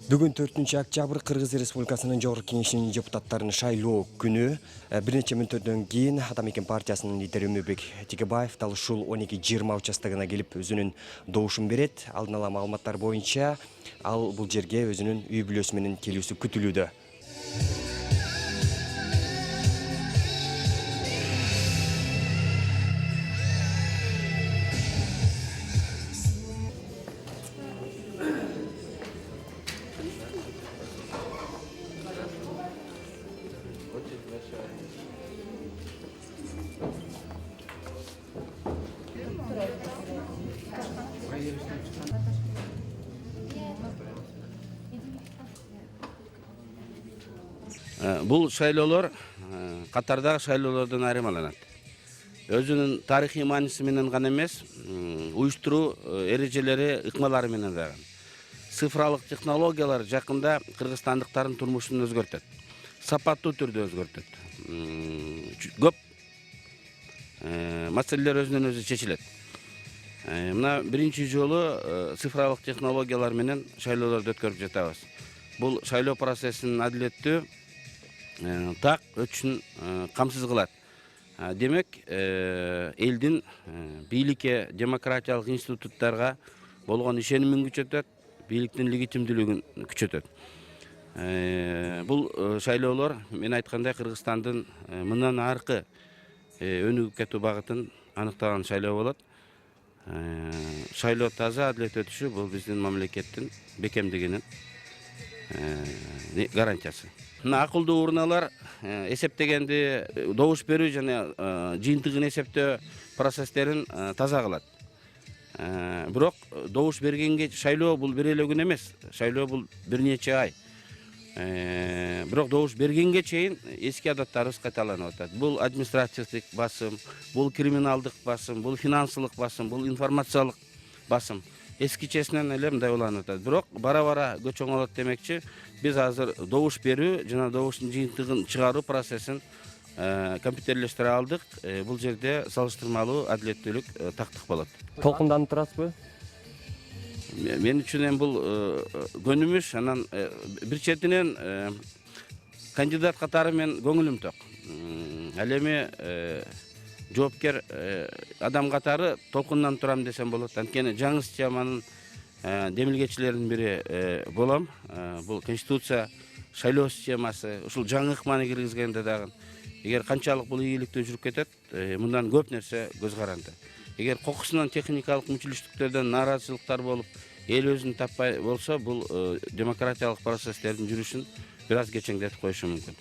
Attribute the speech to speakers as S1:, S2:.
S1: Бүгүн 4-октябрь Кыргыз Республикасынын Жогорку Кеңешинин депутаттарын шайлоо күнү. Бир нече мүнөттөн кийин Атамекен партиясынын лидери Өмүрбек Текебаев дал ушул 12-20 участогына келип өзүнүн добушун берет. Алдын ала маалыматтар боюнча ал бул жерге өзүнүн үй бүлөсү менен келүүсү күтүлүүдө.
S2: Бул шайлоолор катардагы шайлоолордон айырмаланат. Өзүнүн тарыхый мааниси менен гана эмес, уюштуруу эрежелери, ыкмалары менен дагы. Цифралык технологиялар жакында кыргызстандыктардын турмушун өзгөртөт. Сапаттуу түрдө өзгөртөт. Көп маселелер өзүнөн өзү чечилет. Мына биринчи жолу цифралык технологиялар менен шайлоолорду өткөрүп жатабыз. Бул шайлоо процессин адилеттүү, так өтүшүн камсыз кылат. Демек, элдин бийликке, демократиялык институттарга болгон ишенимин күчөтөт, бийликтин легитимдүүлүгүн күчөтөт. Бул шайлоолор мен айткандай Кыргызстандын мындан аркы өнүгүп кетүү багытын аныктаган шайлоо болот. Шайлоо таза, адилет өтүшү бул биздин мамлекеттин бекемдигинин гарантиясы. Акылдуу урналар эсептегенди, добуш берүү жана жыйынтыгын эсептөө процесстерин таза кылат. Бирок добуш бергенге шайлоо бул бир эле күн эмес, шайлоо бул бир нече ай. Бирок добуш бергенге чейин эски адаттарыбыз кайталанып атат. Бул административдик басым, бул криминалдык басым, бул финансылык басым, бул информациялык басым. Эскичесинен эле мындай уланып атат. Бирок бара-бара көчөң болот демекчи, биз азыр добуш берүү жана добуштун жыйынтыгын чыгаруу процессин компьютерлештире алдык. Бул жерде салыштырмалуу адилеттүүлүк тактык болот.
S1: Толкунданып турасызбы?
S2: Мен үчүн бул көнүмүш, анан бир четинен кандидат катары мен көңүлүм ток. Ал эми жоопкер адам катары толкундан турам десем болот. Анткени жаңы системанын демилгечилеринин бири болом. Бул конституция, шайлоо системасы, ушул жаңы ыкманы киргизгенде дагы эгер канчалык бул ийгиликтүү жүрүп кетет, мындан көп нерсе көз каранды. Эгер кокусунан техникалык мүчүлүштүктөрдөн нааразычылыктар болуп, эл өзүн таппай болсо, бул демократиялык процесстердин жүрүшүн бир аз кечеңдетип коюшу мүмкүн.